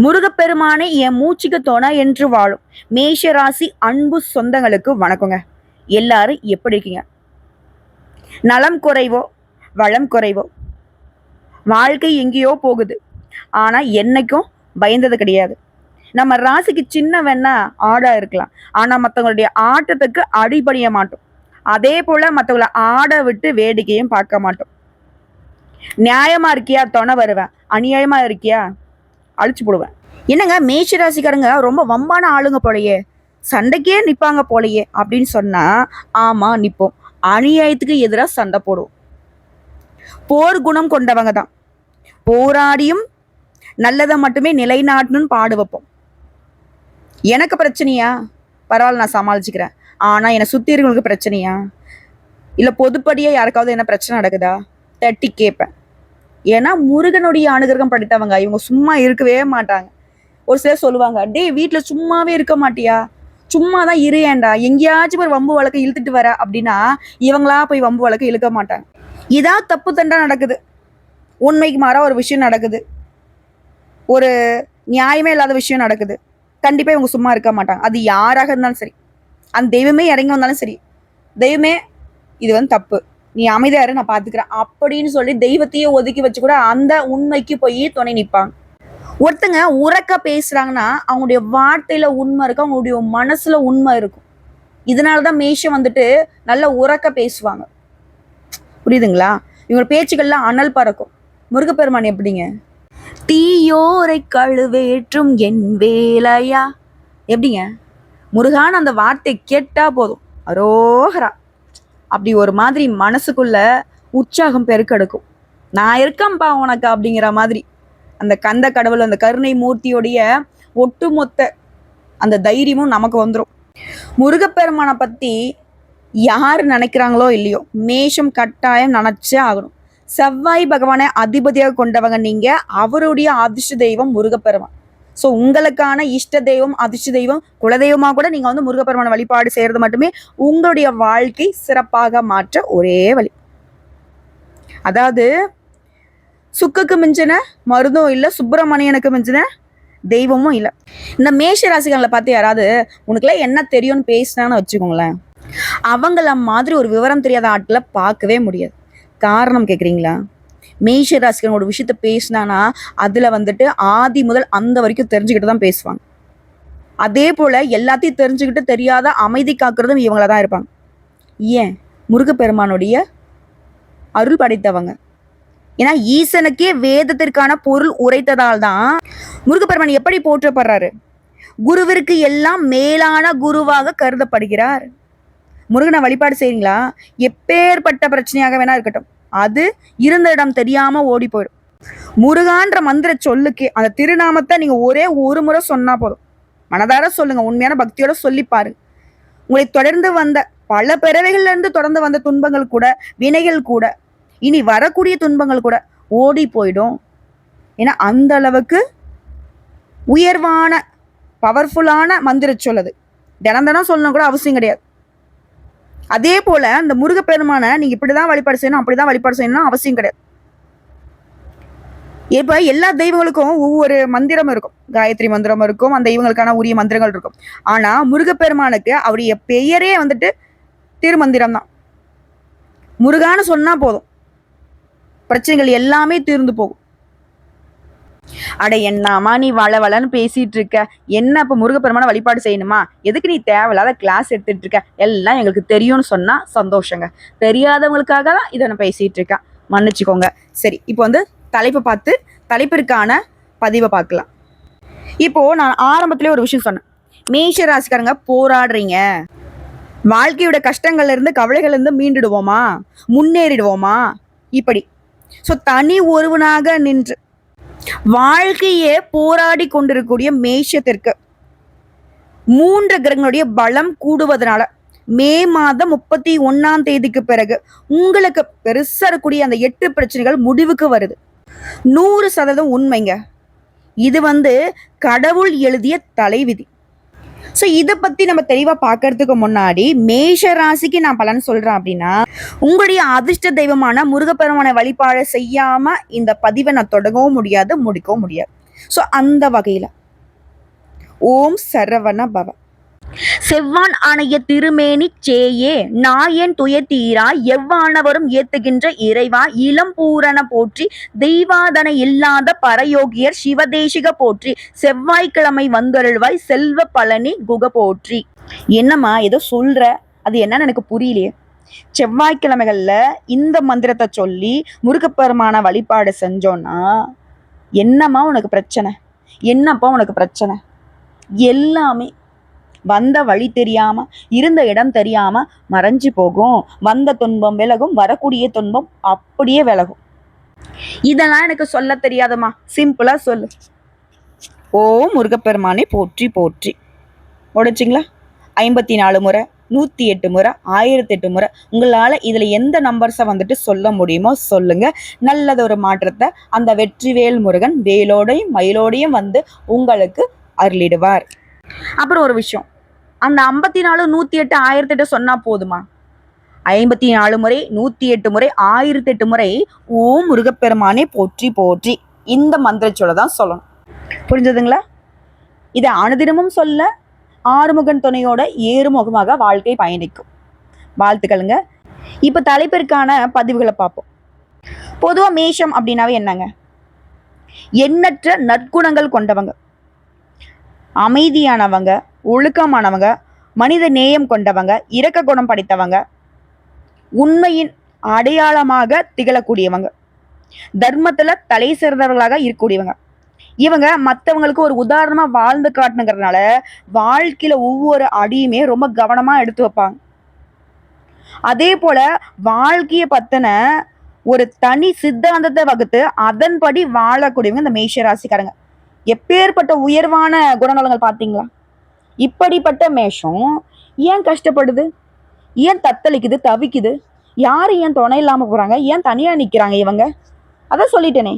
முருகப்பெருமானே என் மூச்சுக்கு துணை என்று வாழும் மேஷராசி அன்பு சொந்தங்களுக்கு வணக்கங்க. எல்லாரும் எப்படி இருக்கீங்க? நலம் குறைவோ வளம் குறைவோ வாழ்க்கை எங்கேயோ போகுது. ஆனா என்னைக்கும் பயந்தது கிடையாது. நம்ம ராசிக்கு சின்ன வேணா ஆடா இருக்கலாம், ஆனா மற்றவங்களுடைய ஆட்டத்துக்கு அடிபணிய மாட்டோம். அதே போல மற்றவங்களை ஆட விட்டு வேடிக்கையும் பார்க்க மாட்டோம். நியாயமா இருக்கியா துணை வருவேன், அநியாயமா இருக்கியா அழிச்சு போடுவேன். என்னங்க மேஷராசிக்காரங்க ரொம்ப வம்பான ஆளுங்க போலையே, சண்டைக்கே நிற்பாங்க போலையே அப்படின்னு சொன்னா ஆமா நிற்போம். அநியாயத்துக்கு எதிராக சண்டை போடுவோம். போர் குணம் கொண்டவங்க தான். போராடியும் நல்லதை மட்டுமே நிலைநாட்டணும்னு பாடு வைப்போம். எனக்கு பிரச்சனையா பரவாயில்ல, நான் சமாளிச்சுக்கிறேன். ஆனா என்னை சுத்தி இருக்கவங்களுக்கு பிரச்சனையா, இல்ல பொதுப்படியா யாருக்காவது என்ன பிரச்சனை நடக்குதா தட்டி கேட்பேன். ஏன்னா முருகனுடைய அனுகிரகம் படித்தவங்க இவங்க சும்மா இருக்கவே மாட்டாங்க. ஒரு சிலர் சொல்லுவாங்க, டே வீட்டுல சும்மாவே இருக்க மாட்டியா, சும்மாதான் ஏண்டா, எங்கேயாச்சும் ஒரு வம்பு வழக்கு இழுத்துட்டு வர அப்படின்னா இவங்களா போய் வம்பு வழக்கு இழுக்க மாட்டாங்க. இதா தப்பு தண்டா நடக்குது, உண்மைக்கு மாறா ஒரு விஷயம் நடக்குது, ஒரு நியாயமே இல்லாத விஷயம் நடக்குது, கண்டிப்பா இவங்க சும்மா இருக்க மாட்டாங்க. அது யாராக இருந்தாலும் சரி, அந்த தெய்வமே இறங்கி வந்தாலும் சரி, தெய்வமே இது வந்து தப்பு, நீ அமைதியாரு நான் பாத்துக்கிறேன் அப்படின்னு சொல்லி தெய்வத்தையே ஒதுக்கி வச்சு கூட அந்த உண்மைக்கு போய் துணை நிற்பாங்க. ஒருத்தங்க உறக்க பேசுறாங்கன்னா அவங்களுடைய வார்த்தையில உண்மை இருக்கும், அவங்களுடைய மனசுல உண்மை இருக்கும். இதனாலதான் மேஷம் வந்துட்டு நல்ல உறக்க பேசுவாங்க. புரியுதுங்களா? இவங்க பேச்சுக்கள்லாம் அனல் பறக்கும். முருகப்பெருமான் எப்படிங்க, தீயோரை கழுவேற்றும் என் வேலையா, எப்படிங்க முருகான் அந்த வார்த்தை கேட்டா போதும் அரோகரா அப்படி ஒரு மாதிரி மனசுக்குள்ள உற்சாகம் பெருக்கெடுக்கும். நான் இருக்கேன்பா உனக்கு அப்படிங்கிற மாதிரி அந்த கந்த கடவுள் அந்த கருணை மூர்த்தியோடைய ஒட்டுமொத்த அந்த தைரியமும் நமக்கு வந்துடும். முருகப்பெருமானை பத்தி யார் நினைக்கிறாங்களோ இல்லையோ, மேஷம் கட்டாயம் நினைச்சே ஆகணும். செவ்வாய் பகவானை அதிபதியாக கொண்டவங்க நீங்க. அவருடைய அதிர்ஷ்ட தெய்வம் முருகப்பெருமான். ஸோ உங்களுக்கான இஷ்ட தெய்வம் அதிர்ஷ்ட தெய்வம் குலதெய்வமாக கூட நீங்க வந்து முருகப்பெருமான வழிபாடு செய்யறது மட்டுமே உங்களுடைய வாழ்க்கை சிறப்பாக மாற்ற ஒரே வழி. அதாவது சுக்குக்கு மிஞ்சின மருந்தும் இல்லை, சுப்பிரமணியனுக்கு மிஞ்சின தெய்வமும் இல்லை. இந்த மேஷ ராசிகளை பார்த்து யாராவது உனக்குலாம் என்ன தெரியும்னு பேசினான்னு வச்சுக்கோங்களேன், அவங்கள மாதிரி ஒரு விவரம் தெரியாத ஆட்களை பார்க்கவே முடியாது. காரணம் கேட்குறீங்களா? மேஷ ராசிகளோட விஷயத்த பேசினானா அதுல வந்துட்டு ஆதி முதல் அந்த வரைக்கும் தெரிஞ்சுக்கிட்டு தான் பேசுவாங்க. அதே போல எல்லாத்தையும் தெரிஞ்சுக்கிட்டு தெரியாத அமைதி காக்குறதும் இவங்கள தான் இருப்பாங்க. ஏன்? முருகப்பெருமானுடைய அருள் படைத்தவங்க. ஏன்னா ஈசனுக்கே வேதத்திற்கான பொருள் உரைத்ததால் தான் முருகப்பெருமான் எப்படி போற்றப்படுறாரு, குருவிற்கு எல்லாம் மேலான குருவாக கருதப்படுகிறார். முருகனை வழிபாடு செய்றீங்களா, எப்பேற்பட்ட பிரச்சனையாக வேணா இருக்கட்டும், அது இருந்த இடம் தெரியாம ஓடி போயிடும். முருகான்ற மந்திர சொல்லுக்கு அந்த திருநாமத்தை நீங்க ஒரே ஒரு முறை சொன்னா போதும். மனதார சொல்லுங்க, உண்மையான பக்தியோட சொல்லி பாருங்க. உங்களை தொடர்ந்து வந்த பல பிறவைகள்ல இருந்து தொடர்ந்து வந்த துன்பங்கள் கூட, வினைகள் கூட, இனி வரக்கூடிய துன்பங்கள் கூட ஓடி போயிடும். ஏன்னா அந்த அளவுக்கு உயர்வான பவர்ஃபுல்லான மந்திர சொல்லது. தினம் தினம் சொல்லணும் கூட அவசியம் கிடையாது. அதே போல அந்த முருகப்பெருமான நீங்க இப்படிதான் வழிபாடு செய்யணும் அப்படிதான் வழிபாடு செய்யணும் அவசியம் கிடையாது. இப்ப எல்லா தெய்வங்களுக்கும் ஒவ்வொரு மந்திரம் இருக்கும், காயத்ரி மந்திரம் இருக்கும், அந்த தெய்வங்களுக்கான உரிய மந்திரங்கள் இருக்கும். ஆனா முருகப்பெருமானுக்கு அவருடைய பெயரே வந்துட்டு திருமந்திரம் தான். முருகான்னு சொன்னா போதும், பிரச்சனைகள் எல்லாமே தீர்ந்து போகும். அட என்னமா நீ வளன்னு பேசிட்டு இருக்க, என்ன இப்ப முருகப்பெருமான வழிபாடு செய்யணுமா, எதுக்கு நீ தேவையில்லாத கிளாஸ் எடுத்துட்டு இருக்க, எல்லாம் எங்களுக்கு தெரியும்னு சொன்னா சந்தோஷங்க. தெரியாதவங்களுக்காக தான் இதை நான் பேசிட்டு இருக்கேன், மன்னிச்சுக்கோங்க. சரி, இப்போ வந்து தலைப்பை பார்த்து தலைப்பிற்கான பதிவை பார்க்கலாம். இப்போ நான் ஆரம்பத்திலே ஒரு விஷயம் சொன்னேன், மேஷ ராசிக்காரங்க போராடுறீங்க, வாழ்க்கையோட கஷ்டங்கள்ல இருந்து கவலைகள்ல இருந்து மீண்டுடுவோமா, முன்னேறிடுவோமா, இப்படி. ஸோ தனி ஒருவனாக நின்று வாழ்க்கையே போராடி கொண்டிருக்கக்கூடிய மேஷத்திற்கு 3 கிரகங்களுடைய பலம் கூடுவதனால மே மாதம் 31 பிறகு உங்களுக்கு பெருசா இருக்கக்கூடிய அந்த 8 பிரச்சனைகள் முடிவுக்கு வருது. 100% உண்மைங்க. இது வந்து கடவுள் எழுதிய தலைவிதி. ஸோ இதை பத்தி நம்ம தெளிவா பார்க்கறதுக்கு முன்னாடி மேஷ ராசிக்கு நான் பலன் சொல்றேன் அப்படின்னா, உங்களுடைய அதிர்ஷ்ட தெய்வமான முருகப்பெருமானை வழிபாடு செய்யாம இந்த பதிவை நான் தொடங்கவும் முடியாது, முடிக்கவும் முடியாது. ஸோ அந்த வகையில் ஓம் சரவண பவ. செவ்வான் ஆணைய திருமேனி சேயே நாயன் துயத்தீரா எவ்வானவரும் ஏத்துகின்ற இறைவா இளம் பூரண போற்றி தெய்வாதன இல்லாத பரயோகியர் சிவதேசிக போற்றி செவ்வாய்க்கிழமை வந்தருள்வாய் செல்வ பழனி குக போற்றி. என்னம்மா ஏதோ சொல்ற, அது என்னன்னு எனக்கு புரியலையே. செவ்வாய்க்கிழமைகள்ல இந்த மந்திரத்தை சொல்லி முருகப்பெருமான வழிபாடு செஞ்சோன்னா என்னம்மா உனக்கு பிரச்சனை, என்னப்பா உனக்கு பிரச்சனை? எல்லாமே வந்த வழி தெரியாம இருந்த இடம் தெரியாம மறைஞ்சு போகும். வந்த துன்பம் விலகும், வரக்கூடிய துன்பம் அப்படியே விலகும். இதெல்லாம் எனக்கு சொல்ல தெரியாதம்மா, சிம்பிளா சொல்லு. ஓ முருகப்பெருமானை போற்றி போற்றி. உடைச்சிங்களா? 54 முறை, 108 முறை, 1008 முறை. உங்களால் இதில் எந்த நம்பர்ஸை வந்துட்டு சொல்ல முடியுமோ சொல்லுங்க. நல்லதொரு மாற்றத்தை அந்த வெற்றிவேல் முருகன் வேலோடையும் மயிலோடையும் வந்து உங்களுக்கு அருளிடுவார். அப்புறம் ஒரு விஷயம், அந்த 54, 108, 1008 சொன்னா போதுமா? 54 முறை, 108 முறை, 1008 முறை ஓம் முருகப்பெருமானே போற்றி போற்றி இந்த மந்திரச்சொல்ல தான் சொல்லணும். புரிஞ்சதுங்களா? இதை அனுதினமும் சொல்ல ஆறுமுகன் துணையோட ஏறுமுகமாக வாழ்க்கை பயணிக்கும். வாழ்த்துக்களுங்க. இப்போ தலைப்பிற்கான பதிவுகளை பார்ப்போம். பொதுவாக மேஷம் அப்படின்னாவே என்னங்க? எண்ணற்ற நற்குணங்கள் கொண்டவங்க, அமைதியானவங்க, ஒழுக்கமானவங்க, மனித நேயம் கொண்டவங்க, இரக்க குணம் படைத்தவங்க, உண்மையின் அடையாளமாக திகழக்கூடியவங்க, தர்மத்துல தலை சிறந்தவர்களாக இருக்கக்கூடியவங்க. இவங்க மற்றவங்களுக்கு ஒரு உதாரணமா வாழ்ந்து காட்டணுங்கிறதுனால வாழ்க்கையில ஒவ்வொரு அடியுமே ரொம்ப கவனமா எடுத்து வைப்பாங்க. அதே போல வாழ்க்கையை பத்தின ஒரு தனி சித்தாந்தத்தை வகுத்து அதன்படி வாழக்கூடியவங்க இந்த மேஷ ராசிக்காரங்க. எப்பேற்பட்ட உயர்வான குணநலங்கள் பார்த்தீங்களா? இப்படிப்பட்ட மேஷம் ஏன் கஷ்டப்படுது, ஏன் தத்தளிக்குது, தவிக்குது? யாரு ஏன் துணை இல்லாம போறாங்க, ஏன் தனியா நிக்கிறாங்க இவங்க? அதான் சொல்லிட்டேனே,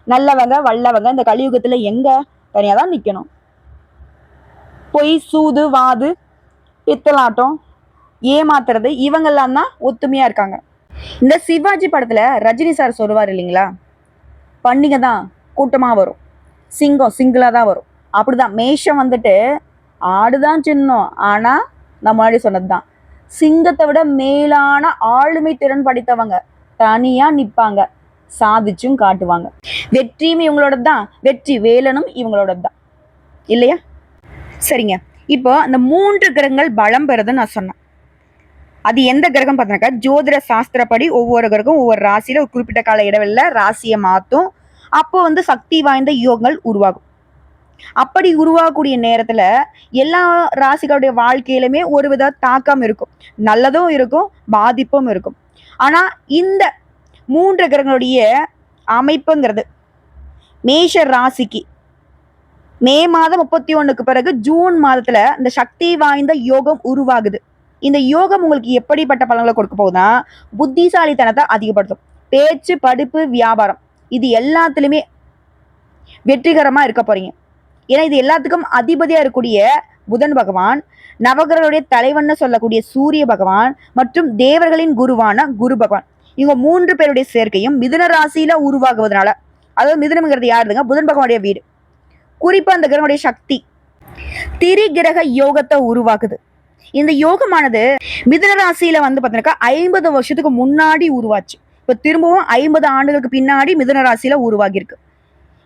நல்லவங்க வல்லவங்க இந்த கலியுகத்துல எங்க தனியா தான் நிக்கணும். பொய், சூது, வாது, பித்தலாட்டம், ஏமாத்துறது, இவங்கெல்லாம் தான் ஒத்துமையா இருக்காங்க. இந்த சிவாஜி படத்துல ரஜினி சார் சொல்லுவார் இல்லைங்களா, பண்டிகை தான் கூட்டமா வரும், சிங்கம் சிங்கிளா தான் வரும். அப்படிதான் மேஷம் வந்துட்டு ஆடுதான் சின்னம், ஆனா நான் முன்னாடி சொன்னதுதான், சிங்கத்தை விட மேலான ஆளுமை திறன் படித்தவங்க தனியா நிப்பாங்க, சாதிச்சும் காட்டுவாங்க. வெற்றியும் இவங்களோட தான், வெற்றி வேலனும் இவங்களோட தான் இல்லையா? சரிங்க, இப்போ அந்த 3 கிரகங்கள் பலம் பெறுதுன்னு நான் சொன்னேன். அது எந்த கிரகம் பார்த்தீங்கன்னாக்கா, ஜோதிட சாஸ்திரப்படி ஒவ்வொரு கிரகம் ஒவ்வொரு ராசியில ஒரு குறிப்பிட்ட கால இடைவெளியில ராசியை மாற்றும். அப்போ சக்தி வாய்ந்த யோகங்கள் உருவாகும். அப்படி உருவாகக்கூடிய நேரத்துல எல்லா ராசிகளுடைய வாழ்க்கையிலுமே ஒரு வித தாக்கம் இருக்கும், நல்லதும் இருக்கும், பாதிப்பும் இருக்கும். ஆனா இந்த 3 கிரகங்களுடைய அமைப்புங்கிறது மேஷ ராசிக்கு மே மாதம் 31க்கு பிறகு ஜூன் மாதத்துல இந்த சக்தி வாய்ந்த யோகம் உருவாகுது. இந்த யோகம் உங்களுக்கு எப்படிப்பட்ட பலன்களை கொடுக்க போகுதுன்னா, புத்திசாலித்தனத்தை அதிகப்படுத்தும். பேச்சு, படிப்பு, வியாபாரம் இது எல்லாத்துலயுமே வெற்றிகரமா இருக்க போறீங்க. ஏன்னா இது எல்லாத்துக்கும் அதிபதியா இருக்கக்கூடிய புதன் பகவான், நவகிரகங்களுடைய தலைவன்னு சொல்லக்கூடிய சூரிய பகவான் மற்றும் தேவர்களின் குருவான குரு பகவான், இவங்க 3 பேருடைய சேர்க்கையும் மிதுன ராசியில உருவாகுவதனால, அதாவது மிதுனம்ங்கிறது யாருங்க? புதன் பகவானுடைய வீடு. குறிப்பா அந்த கிரகனுடைய சக்தி திரிகிரக யோகத்தை உருவாக்குது. இந்த யோகமானது மிதுன ராசியில பார்த்தீங்கன்னாக்கா 50 வருஷத்துக்கு முன்னாடி உருவாச்சு. இப்ப திரும்பவும் 50 ஆண்டுகளுக்கு பின்னாடி மிதுன ராசியில உருவாகி இருக்கு.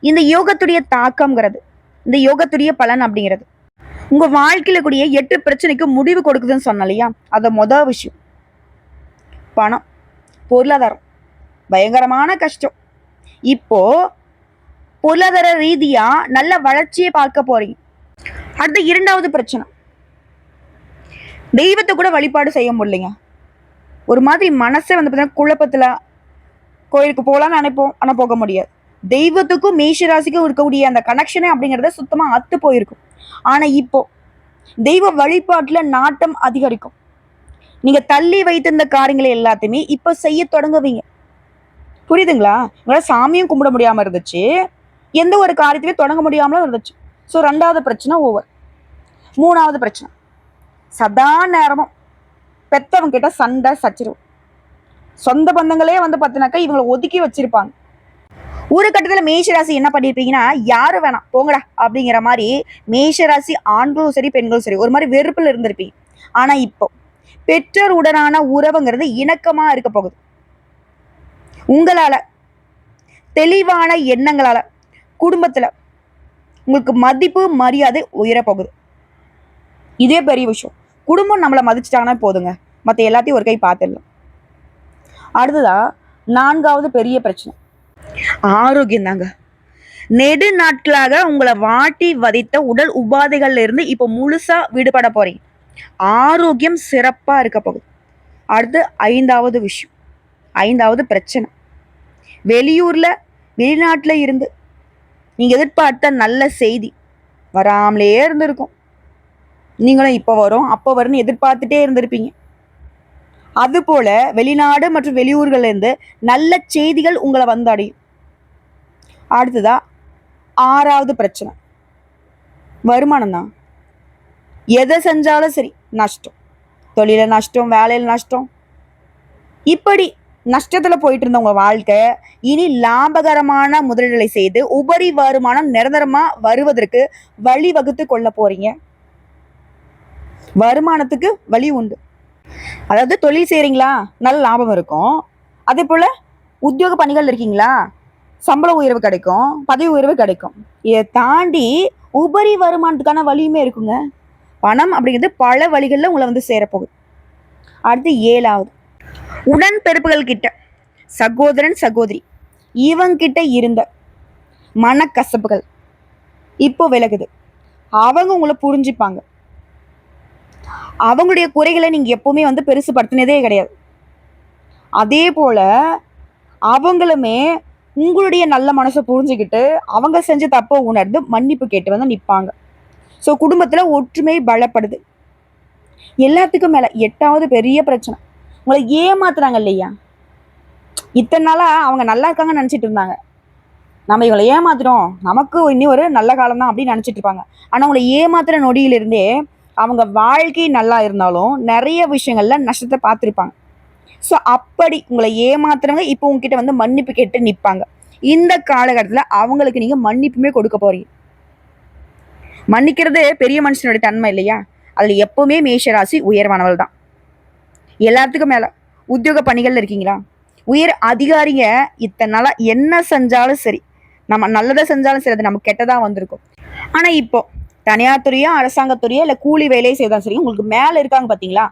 இந்த யோகத்துடைய தாக்கம்ங்கிறது, இந்த யோகத்துடைய பலன் அப்படிங்கிறது உங்க வாழ்க்கையில கூடிய 8 பிரச்சனைக்கு முடிவு கொடுக்குதுன்னு சொன்ன இல்லையா? அத மொதல் விஷயம் பணம், பொருளாதாரம், பயங்கரமான கஷ்டம். இப்போ பொருளாதார ரீதியா நல்ல வளர்ச்சியை பார்க்க போறீங்க. அடுத்த 2வது பிரச்சனை, தெய்வத்தை கூட வழிபாடு செய்ய முடியலைங்க. ஒரு மாதிரி மனசே பார்த்தீங்கன்னா குழப்பத்துல, கோயிலுக்கு போகலான்னு நினைப்போம், ஆனா போக முடியாது. தெய்வத்துக்கும் மேஷராசிக்கும் இருக்கக்கூடிய அந்த கனெக்ஷனே அப்படிங்கிறத சுத்தமா அத்து போயிருக்கும். ஆனா இப்போ தெய்வ வழிபாட்டுல நாட்டம் அதிகரிக்கும். நீங்க தள்ளி வைத்திருந்த காரியங்களை எல்லாத்தையுமே இப்ப செய்ய தொடங்குவீங்க. புரியுதுங்களா? உங்களால சாமியும் கும்பிட முடியாம இருந்துச்சு, எந்த ஒரு காரியத்தையுமே தொடங்க முடியாமலும் இருந்துச்சு. ஸோ 2வது பிரச்சனை ஓவர். 3வது பிரச்சனை, சதா நேரமும் பெத்தவங்க கிட்ட சண்டை சச்சரவு. சொந்த பந்தங்களே பார்த்தீங்கன்னாக்கா இவங்களை ஒதுக்கி வச்சிருப்பாங்க. ஒரு கட்டத்துல மேஷராசி என்ன பண்ணிருப்பீங்கன்னா, யாரும் வேணாம் போங்கடா அப்படிங்கிற மாதிரி மேஷராசி ஆண்களும் சரி பெண்களும் சரி ஒரு மாதிரி வெறுப்புல இருந்திருப்பீங்க. ஆனா இப்போ பெற்றோர் உடனான உறவுங்கிறது இணக்கமா இருக்க போகுது. உங்களால தெளிவான எண்ணங்களால குடும்பத்துல உங்களுக்கு மதிப்பு மரியாதை உயர போகுது. இதே பெரிய விஷயம். குடும்பம் நம்மளை மதிச்சிட்டாங்கன்னா போதுங்க, மற்ற எல்லாத்தையும் ஒரு கை பார்த்துடலாம். அடுத்ததா 4வது பெரிய பிரச்சனை ஆரோக்கியம் தாங்க. நெடு நாட்களாக உங்களை வாட்டி வதைத்த உடல் உபாதைகள்ல இருந்து இப்போ முழுசா விடுபட போறீங்க. ஆரோக்கியம் சிறப்பா இருக்க போகுது. அடுத்து 5வது விஷயம், 5வது பிரச்சனை, வெளியூர்ல வெளிநாட்டுல இருந்து நீங்க எதிர்பார்த்த நல்ல செய்தி வராமலே இருந்திருக்கும். நீங்களும் இப்போ வரும் அப்போ வரும்னு எதிர்பார்த்துட்டே இருந்திருப்பீங்க. அது போல வெளிநாடு மற்றும் வெளியூர்கள்ல இருந்து நல்ல செய்திகள் உங்களை வந்து அடையும். அடுத்ததா 6வது பிரச்சனை வருமானம் தான். எதை செஞ்சாலும் சரி நஷ்டம். தொழில நஷ்டம், வேலையில் நஷ்டம், இப்படி நஷ்டத்துல போயிட்டு இருந்த உங்க வாழ்க்கை இனி லாபகரமான முதலீடுகளை செய்து உபரி வருமானம் நிரந்தரமா வருவதற்கு வழி வகுத்து கொள்ள போறீங்க. வருமானத்துக்கு வழி உண்டு. அதாவது தொழில் செய்றீங்களா, நல்ல லாபம் இருக்கும். அதே போல உத்தியோக பணிகள் இருக்கீங்களா, சம்பள உயர்வு கிடைக்கும், பதவி உயர்வு கிடைக்கும். இதை தாண்டி உபரி வருமானத்துக்கான வழியுமே இருக்குங்க. பணம் அப்படிங்கிறது பல வழிகளில் உங்களை வந்து சேரப்போகுது. அடுத்து 7வது, உடன்பிறப்புகள் கிட்ட, சகோதரன் சகோதரி இவங்கிட்ட இருந்த மனக்கசப்புகள் இப்போ விலகுது. அவங்க உங்களை புரிஞ்சுப்பாங்க. அவங்களுடைய குறைகளை நீங்க எப்பவுமே வந்து பெருசுபடுத்தினதே கிடையாது. அதே போல அவங்களுமே உங்களுடைய நல்ல மனசை புரிஞ்சுக்கிட்டு அவங்க செஞ்ச தப்பை உணர்ந்து மன்னிப்பு கேட்டு வந்து நிற்பாங்க. ஸோ குடும்பத்துல ஒற்றுமை பலப்படுது. எல்லாத்துக்கும் மேல 8வது பெரிய பிரச்சனை, உங்களை ஏமாத்துறாங்க இல்லையா. இத்தனை நாளா அவங்க நல்லா இருக்காங்கன்னு நினைச்சிட்டு இருந்தாங்க. நம்ம இவங்களை ஏமாத்துறோம், நமக்கு இனி ஒரு நல்ல காலம் தான் அப்படின்னு நினைச்சிட்டு இருப்பாங்க. ஆனா உங்களை ஏமாத்துற நொடியிலிருந்தே அவங்க வாழ்க்கை நல்லா இருந்தாலும் நிறைய விஷயங்கள்ல நஷ்டத்தை பார்த்துருப்பாங்க. ஸோ அப்படி உங்களை ஏமாத்துறவங்க இப்போ உங்ககிட்ட வந்து மன்னிப்பு கேட்டு நிற்பாங்க. இந்த காலகட்டத்தில் அவங்களுக்கு நீங்க மன்னிப்புமே கொடுக்க போறீங்க. மன்னிக்கிறது பெரிய மனுஷனுடைய தன்மை இல்லையா. அதுல எப்பவுமே மேஷராசி உயர்வானவள் தான். எல்லாத்துக்கும் மேல உத்தியோக பணிகள் இருக்கீங்களா, உயர் அதிகாரிங்க இத்தனை நாளா என்ன செஞ்சாலும் சரி, நம்ம நல்லதை செஞ்சாலும் சரி அது நமக்கு கெட்டதா வந்திருக்கும். ஆனா இப்போ தனியார் துறையோ அரசாங்கத்துறையோ இல்லை கூலி வேலையை செய்தாலும் சரி, உங்களுக்கு மேல இருக்காங்க பாத்தீங்களா,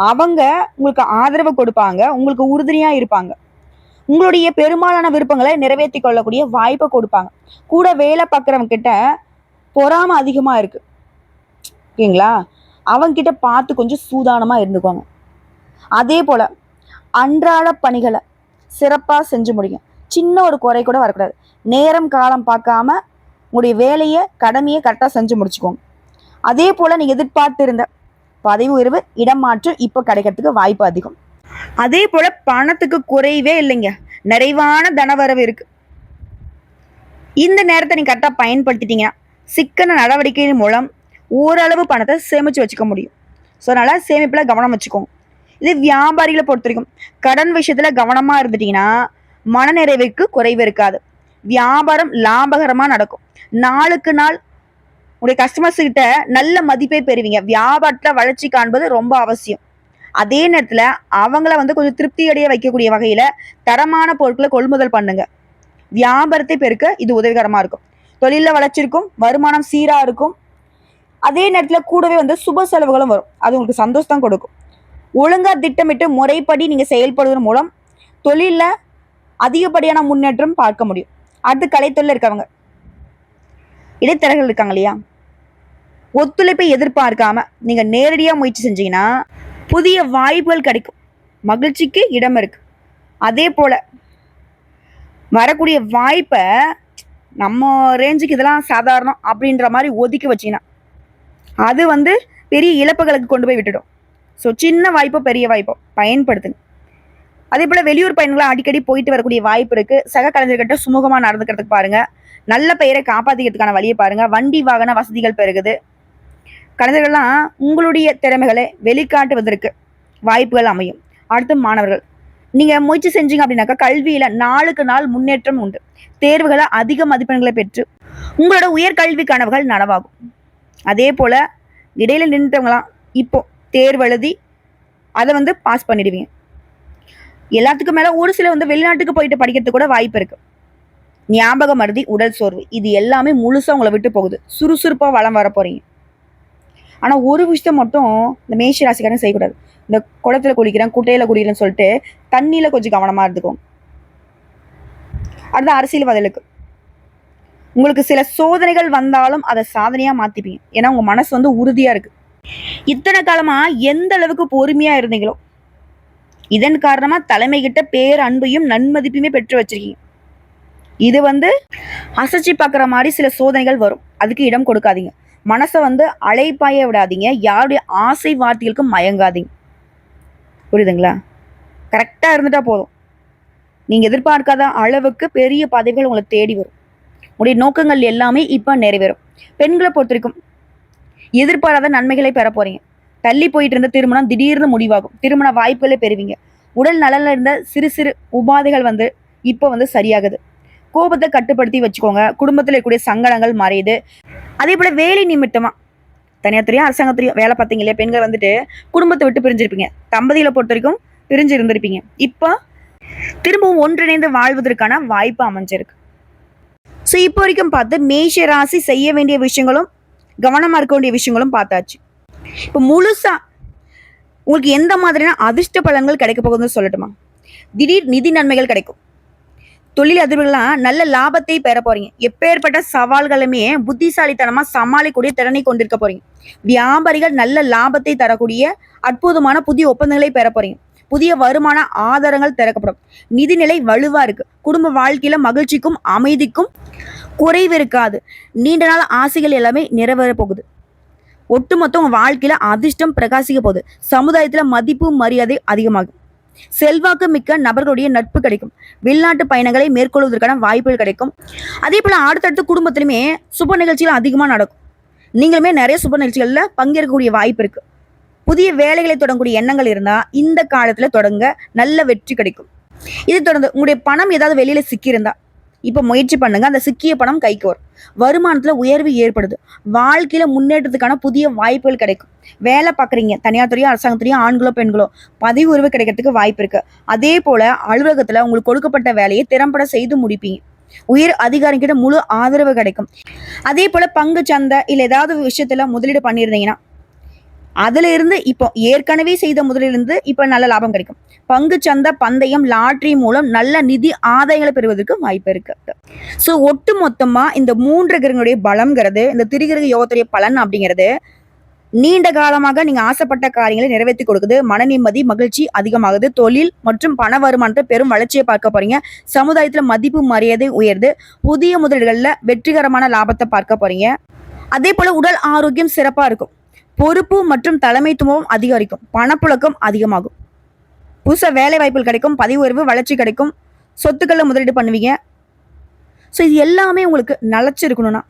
அவங்க உங்களுக்கு ஆதரவு கொடுப்பாங்க, உங்களுக்கு உறுதுணையா இருப்பாங்க. உங்களுடைய பெரும்பாலான விருப்பங்களை நிறைவேற்றி கொள்ளக்கூடிய வாய்ப்பை கொடுப்பாங்க. கூட வேலை பார்க்குறவங்க கிட்ட பொறாம அதிகமா இருக்கு ஓகேங்களா, அவங்க கிட்ட பார்த்து கொஞ்சம் சூதானமா இருந்துக்குவாங்க. அதே போல அன்றாட பணிகளை சிறப்பா செஞ்சு முடியும். சின்ன ஒரு குறை கூட வரக்கூடாது. நேரம் காலம் பார்க்காம உங்களுடைய வேலையை கடமையை கரெக்டாக செஞ்சு முடிச்சுக்கோங்க. அதே போல நீங்க எதிர்பார்த்து இருந்த பதவி உயர்வு இடமாற்றம் இப்போ கிடைக்கிறதுக்கு வாய்ப்பு அதிகம். அதே போல பணத்துக்கு குறைவே இல்லைங்க, நிறைவான தனவரவு இருக்கு. இந்த நேரத்தை நீங்க கரெக்டாக பயன்படுத்திட்டீங்கன்னா சிக்கன நடவடிக்கையின் மூலம் ஓரளவு பணத்தை சேமிச்சு வச்சுக்க முடியும். ஸோ அதனால சேமிப்புல கவனம் வச்சுக்கோங்க. இது வியாபாரிகளை பொறுத்த வரைக்கும் கடன் விஷயத்துல கவனமா இருந்துட்டீங்கன்னா மனநிறைவுக்கு குறைவு இருக்காது. வியாபாரம் லாபகரமா நடக்கும். நாளுக்கு நாள் உங்களுடைய கஸ்டமர்ஸ் கிட்ட நல்ல மதிப்பை பெறுவீங்க. வியாபாரத்துல வளர்ச்சி காண்பது ரொம்ப அவசியம். அதே நேரத்துல அவங்கள வந்து கொஞ்சம் திருப்தி அடைய வைக்கக்கூடிய வகையில தரமான பொருட்களை கொள்முதல் பண்ணுங்க. வியாபாரத்தை பெருக்க இது உதவிகரமா இருக்கும். தொழில வளர்ச்சி இருக்கும், வருமானம் சீரா இருக்கும். அதே நேரத்துல கூடவே வந்து சுப செலவுகளும் வரும். அது உங்களுக்கு சந்தோஷம் கொடுக்கும். ஒழுங்கா திட்டமிட்டு முறைப்படி நீங்க செயல்படுவதன் மூலம் தொழில அதிகப்படியான முன்னேற்றம் பார்க்க முடியும். அடுத்து கலைத்தொழில் இருக்கவங்க, இடைத்தரகர்கள் இருக்காங்க இல்லையா, ஒத்துழைப்பை எதிர்பார்க்காம நீங்க நேரடியா முயற்சி செஞ்சீங்கன்னா புதிய வாய்ப்புகள் கிடைக்கும். மகிழ்ச்சிக்கு இடம் இருக்கு. அதே போல வரக்கூடிய வாய்ப்பை நம்ம ரேஞ்சுக்கு இதெல்லாம் சாதாரணம் அப்படின்ற மாதிரி ஒதுக்கி வச்சீங்கன்னா அது வந்து பெரிய இழப்புகளுக்கு கொண்டு போய் விட்டுடும். ஸோ சின்ன வாய்ப்போ பெரிய வாய்ப்போ பயன்படுத்துங்க. அதே போல வெளியூர் பயணங்களை அடிக்கடி போயிட்டு வரக்கூடிய வாய்ப்பு இருக்கு. சக கலைஞர்கிட்ட சுமூகமா நடந்துக்கிறதுக்கு பாருங்க. நல்ல பெயரை காப்பாற்றிக்கிறதுக்கான வழியை பாருங்க. வண்டி வாகன வசதிகள் பெருகுது. கலைஞர்கள்லாம் உங்களுடைய திறமைகளை வெளிக்காட்டுவதற்கு வாய்ப்புகள் அமையும். அடுத்து மாணவர்கள், நீங்கள் முயற்சி செஞ்சீங்க அப்படின்னாக்கா கல்வியில் நாளுக்கு நாள் முன்னேற்றம் உண்டு. தேர்வுகளை அதிக மதிப்பெண்களை பெற்று உங்களோட உயர்கல்வி கனவுகள் நனவாகும். அதே போல் இடையில நின்றுட்டவங்களாம் இப்போ தேர்வு எழுதி அதை பாஸ் பண்ணிடுவீங்க. எல்லாத்துக்கும் மேலே ஒரு சில வெளிநாட்டுக்கு போயிட்டு படிக்கிறதுக்கு கூட வாய்ப்பு இருக்குது. ஞாபக மருதி, உடல் சோர்வு, இது எல்லாமே முழுசாக உங்களை விட்டு போகுது. சுறுசுறுப்பாக வளம் வர போகிறீங்க. ஆனால் ஒரு விஷயம் மட்டும் இந்த மேஷ ராசிக்காரன் செய்யக்கூடாது. இந்த குளத்துல குளிக்கிறேன், குட்டையில் குடிக்கிறேன்னு சொல்லிட்டு தண்ணியில் கொஞ்சம் கவனமாக இருந்துக்கோங்க. அடுத்த அரசியல்வாதிகளுக்கு உங்களுக்கு சில சோதனைகள் வந்தாலும் அதை சாதனையாக மாற்றிப்பீங்க. ஏன்னா உங்கள் மனசு உறுதியாக இருக்குது. இத்தனை காலமாக எந்த அளவுக்கு பொறுமையாக இருந்தீங்களோ இதன் காரணமாக தலைமை கிட்ட பேர் அன்பையும் நன்மதிப்பையுமே பெற்று வச்சிருக்கீங்க. இது அசைச்சி பார்க்குற மாதிரி சில சோதனைகள் வரும். அதுக்கு இடம் கொடுக்காதீங்க. மனசை அலைப்பாய விடாதீங்க. யாருடைய ஆசை வார்த்தைகளுக்கும் மயங்காதீங்க. புரியுதுங்களா? கரெக்டாக இருந்துட்டா போதும். நீங்கள் எதிர்பார்க்காத அளவுக்கு பெரிய பதவிகள் உங்களை தேடி வரும். உடைய நோக்கங்கள் எல்லாமே இப்போ நிறைவேறும். பெண்களை பொறுத்த வரைக்கும் எதிர்பாராத நன்மைகளை பெற போறீங்க. தள்ளி போயிட்டு இருந்த திருமணம் திடீர்னு முடிவாகும். திருமண வாய்ப்புகளை பெறுவீங்க. உடல் நலனில் இருந்த சிறு சிறு உபாதைகள் இப்போ சரியாகுது. கோபத்தை கட்டுப்படுத்தி வச்சுக்கோங்க. குடும்பத்தில் இருக்கக்கூடிய சங்கடங்கள் மறையுது. அதே போல் வேலை நிமித்தமாக தனியார் துறையும் அரசாங்கத்துறையும் வேலை பார்த்தீங்க இல்லையா, பெண்கள் குடும்பத்தை விட்டு பிரிஞ்சிருப்பீங்க. தம்பதிகளை பொறுத்த வரைக்கும் பிரிஞ்சு இருந்திருப்பீங்க. இப்போ திரும்பவும் ஒன்றிணைந்து வாழ்வதற்கான வாய்ப்பு அமைஞ்சிருக்கு. ஸோ இப்போ வரைக்கும் பார்த்து மேஷ ராசி செய்ய வேண்டிய விஷயங்களும் கவனமாக இருக்க வேண்டிய விஷயங்களும் பார்த்தாச்சு. இப்போ முழுசா உங்களுக்கு எந்த மாதிரியான அதிர்ஷ்ட பலன்கள் கிடைக்க போகுதுன்னு சொல்லட்டுமா? திடீர் நிதி நன்மைகள் கிடைக்கும். தொழில் அதிபர்கள்லாம் நல்ல லாபத்தை பெற போறீங்க. எப்பேற்பட்ட சவால்களுமே புத்திசாலித்தனமா சமாளிக்கக்கூடிய திறனை கொண்டிருக்க போறீங்க. வியாபாரிகள் நல்ல லாபத்தை தரக்கூடிய அற்புதமான புதிய ஒப்பந்தங்களை பெற போறீங்க. புதிய வருமான ஆதாரங்கள் திறக்கப்படும். நிதிநிலை வலுவா இருக்கு. குடும்ப வாழ்க்கையில மகிழ்ச்சிக்கும் அமைதிக்கும் குறைவு இருக்காது. நீண்ட நாள் ஆசைகள் எல்லாமே நிறைவேற போகுது. ஒட்டுமொத்த உங்க வாழ்க்கையில அதிர்ஷ்டம் பிரகாசிக்க போகுது. சமுதாயத்துல மதிப்பு மரியாதை அதிகமாகும். செல்வாக்கு மிக்க நபர்களுடைய நட்பு கிடைக்கும். வெளிநாட்டு பயணங்களை மேற்கொள்வதற்கான வாய்ப்புகள் கிடைக்கும். அதே போல அடுத்தடுத்து குடும்பத்திலுமே சுப நிகழ்ச்சிகள் அதிகமாக நடக்கும். நீங்களுமே நிறைய சுப நிகழ்ச்சிகள்ல பங்கேற்கக்கூடிய வாய்ப்பு இருக்கு. புதிய வேலைகளை தொடங்கக்கூடிய எண்ணங்கள் இருந்தா இந்த காலத்துல தொடங்க நல்ல வெற்றி கிடைக்கும். இது தொடர்ந்து உங்களுடைய பணம் ஏதாவது வெளியில சிக்கியிருந்தா இப்போ முயற்சி பண்ணுங்க. அந்த சிக்கிய பணம் கைக்கு வரும். வருமானத்துல உயர்வு ஏற்படுது. வாழ்க்கையில முன்னேற்றத்துக்கான புதிய வாய்ப்புகள் கிடைக்கும். வேலை பார்க்குறீங்க, தனியார் துறையோ அரசாங்கத்துறையோ, ஆண்களோ பெண்களோ, பதவி உயர்வு கிடைக்கிறதுக்கு வாய்ப்பு இருக்கு. அதே போல அலுவலகத்துல உங்களுக்கு கொடுக்கப்பட்ட வேலையை திறம்பட செய்து முடிப்பீங்க. உயர் அதிகாரிகிட்ட முழு ஆதரவு கிடைக்கும். அதே போல பங்கு சந்தை இல்லை ஏதாவது விஷயத்துல முதலீடு பண்ணியிருந்தீங்கன்னா அதுல இருந்து இப்போ ஏற்கனவே செய்த முதலிலிருந்து இப்போ நல்ல லாபம் கிடைக்கும். பங்கு சந்தை, பந்தயம், லாட்ரி மூலம் நல்ல நிதி ஆதாயங்களை பெறுவதற்கு வாய்ப்பு இருக்கு. ஸோ ஒட்டு மொத்தமா இந்த 3 கிரகங்களுடைய பலம்ங்கிறது, இந்த திரிகிரக யோகத்துடைய பலன் அப்படிங்கிறது நீண்ட காலமாக நீங்க ஆசைப்பட்ட காரியங்களை நிறைவேற்றி கொடுக்குது. மன நிம்மதி, மகிழ்ச்சி அதிகமாகுது. தொழில் மற்றும் பண வருமானத்தை பெரும் வளர்ச்சியை பார்க்க போறீங்க. சமுதாயத்துல மதிப்பு மரியாதை உயர்ந்து புதிய முதலீடுகள்ல வெற்றிகரமான லாபத்தை பார்க்க போறீங்க. அதே போல உடல் ஆரோக்கியம் சிறப்பா இருக்கும். பொறுப்பு மற்றும் தலைமைத்துவம் அதிகரிக்கும். பணப்புழக்கம் அதிகமாகும். புதுசாக வேலை வாய்ப்புகள் கிடைக்கும். பதவி உயர்வு, வளர்ச்சி கிடைக்கும். சொத்துக்களில் முதலீடு பண்ணுவீங்க. ஸோ இது எல்லாமே உங்களுக்கு நிலச்சிருக்கணும்னா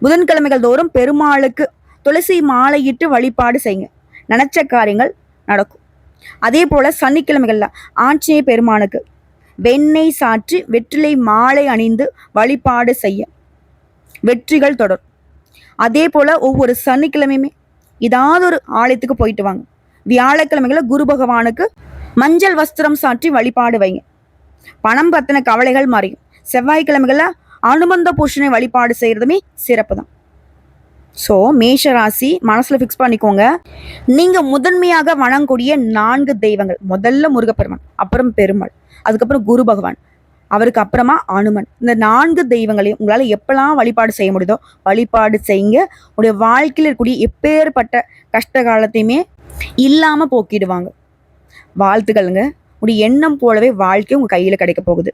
புதன்கிழமைகள் தோறும் பெருமாளுக்கு துளசி மாலையிட்டு வழிபாடு செய்யுங்க. நினைச்ச காரியங்கள் நடக்கும். அதே போல சனிக்கிழமைகள்ல ஆஞ்சநேய பெருமானுக்கு வெண்ணெய் சாற்றி வெற்றிலை மாலை அணிந்து வழிபாடு செய்ய வெற்றிகள் தொடரும். அதே போல ஒவ்வொரு சனிக்கிழமையுமே ஏதாவது ஒரு ஆலயத்துக்கு போயிட்டு வாங்க. வியாழக்கிழமைகளை குரு பகவானுக்கு மஞ்சள் வஸ்திரம் சாற்றி வழிபாடு வைங்க. பணம் பத்தின கவலைகள் மாறியும். செவ்வாய்க்கிழமைகள்ல அனுமந்த பூஷணை வழிபாடு செய்யறதுமே சிறப்பு தான். ஸோ மேஷ ராசி மனசுல ஃபிக்ஸ் பண்ணிக்கோங்க. நீங்க முதன்மையாக வணங்கக்கூடிய 4 தெய்வங்கள், முதல்ல முருகப்பெருமான், அப்புறம் பெருமாள், அதுக்கப்புறம் குரு பகவான், அவருக்கு அப்புறமா அனுமன். இந்த 4 தெய்வங்களையும் உங்களால் எப்பெல்லாம் வழிபாடு செய்ய முடியுதோ வழிபாடு செய்யுங்க. உடைய வாழ்க்கையில் இருக்கக்கூடிய எப்பேற்பட்ட கஷ்ட காலத்தையுமே இல்லாமல் போக்கிடுவாங்க. வாழ்த்துக்கள்ங்க. உடைய எண்ணம் போலவே வாழ்க்கை உங்கள் கையில் கிடைக்க போகுது.